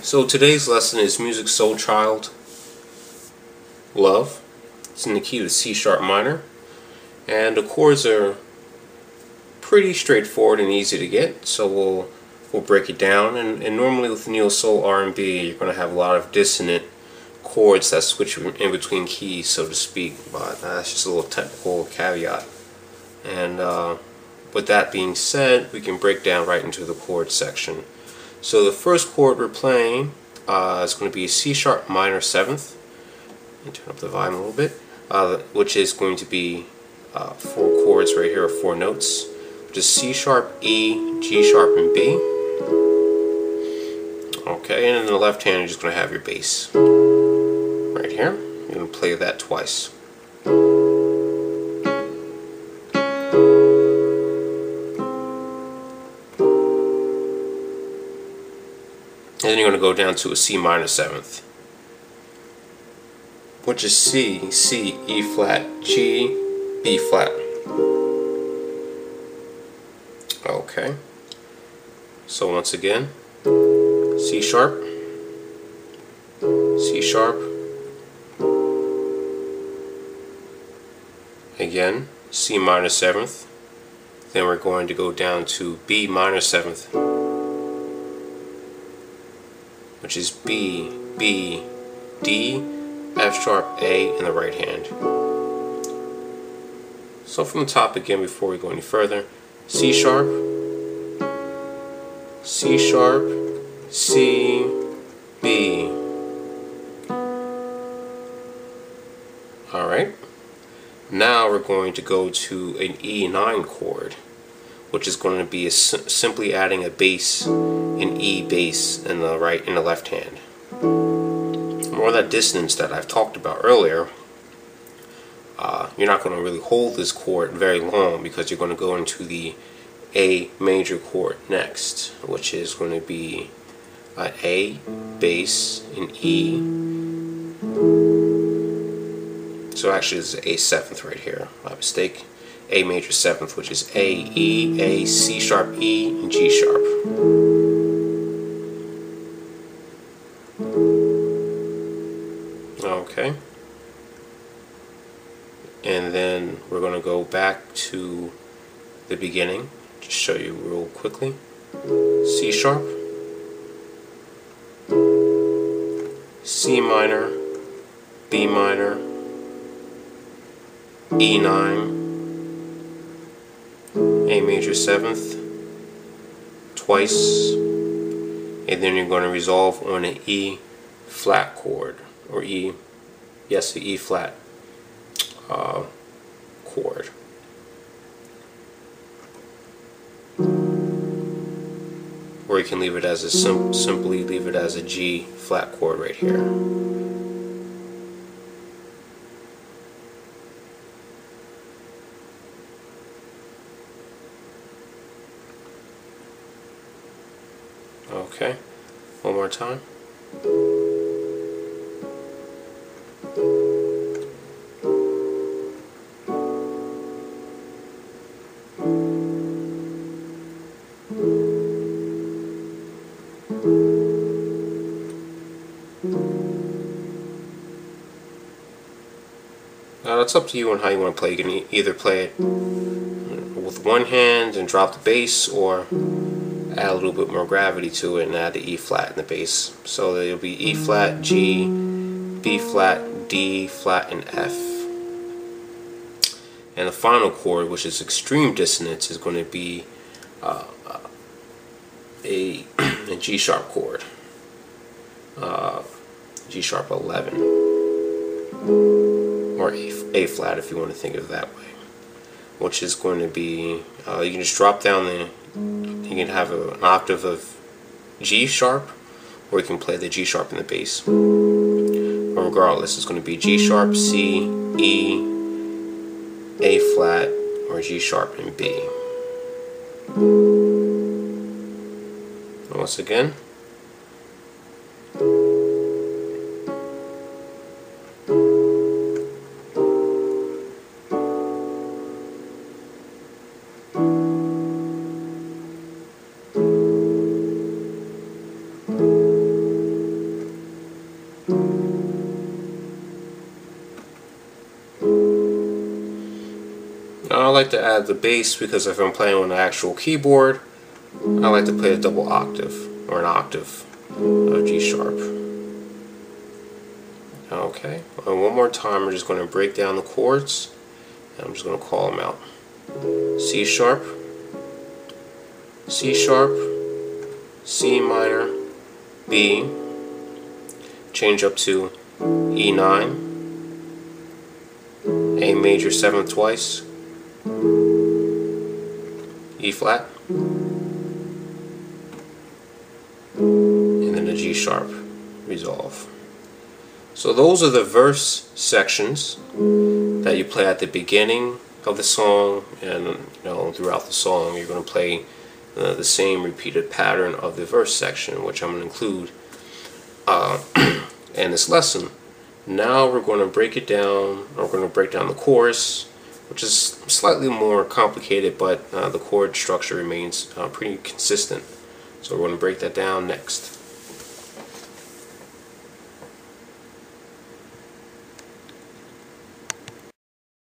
So today's lesson is Musiq Soulchild, Love. It's in the key of C sharp minor, and the chords are pretty straightforward and easy to get. So we'll break it down. And normally with neo soul R&B, you're going to have a lot of dissonant chords that switch in between keys, so to speak. But that's just a little technical caveat. And with that being said, we can break down right into the chord section. So the first chord we're playing is going to be C sharp minor 7th. Let me turn up the volume a little bit. Which is going to be 4 chords right here, or 4 notes, which is C sharp, E, G sharp, and B. Okay, and in the left hand you're just going to have your bass right here. You're going to play that twice. And then you're going to go down to a C minor 7th, which is C, C, E flat, G, B flat. Okay. So once again, C sharp, C sharp, again, C minor 7th, then we're going to go down to B minor 7th, which is B, B, D, F sharp, A in the right hand. So from the top again, before we go any further, C sharp, C sharp, C, B. Alright, now we're going to go to an E9 chord, which is going to be simply adding a bass, an E bass in the right and the left hand. More of that dissonance that I've talked about earlier. You're not going to really hold this chord very long because you're going to go into the A major chord next, which is going to be an A bass, an E. So actually it's A 7th right here. My mistake. A major 7th, which is A, E, A, C sharp, E, and G sharp. Okay. And then we're going to go back to the beginning, just show you real quickly. C sharp, C minor, B minor, E9, A major 7th, twice, and then you're going to resolve on an E flat chord, or E, yes, the E flat chord. Or you can leave it as a simply leave it as a G flat chord right here. Okay, one more time. Now it's up to you on how you want to play. You can either play it with one hand and drop the bass, or add a little bit more gravity to it and add the E flat in the bass. So it'll be E flat, G, B flat, D flat, and F. And the final chord, which is extreme dissonance, is going to be a G sharp chord, G sharp 11, or A flat if you want to think of it that way, which is going to be, you can just drop down you can have an octave of G sharp, or you can play the G sharp in the bass. But regardless, it's going to be G sharp, C, E, A flat, or G sharp and B. Once again. Now I like to add the bass because if I'm playing on the actual keyboard, I like to play a double octave or an octave of G sharp. Okay, and one more time we're just going to break down the chords, and I'm just going to call them out. C sharp, C sharp, C minor, B, change up to E9, A major 7th twice, E flat, and then a G sharp resolve. So those are the verse sections that you play at the beginning of the song, and throughout the song you're going to play the same repeated pattern of the verse section, which I'm going to include in this lesson. Now we're going to break it down. We're going to break down the chorus, which is slightly more complicated, but the chord structure remains pretty consistent. So we're going to break that down next.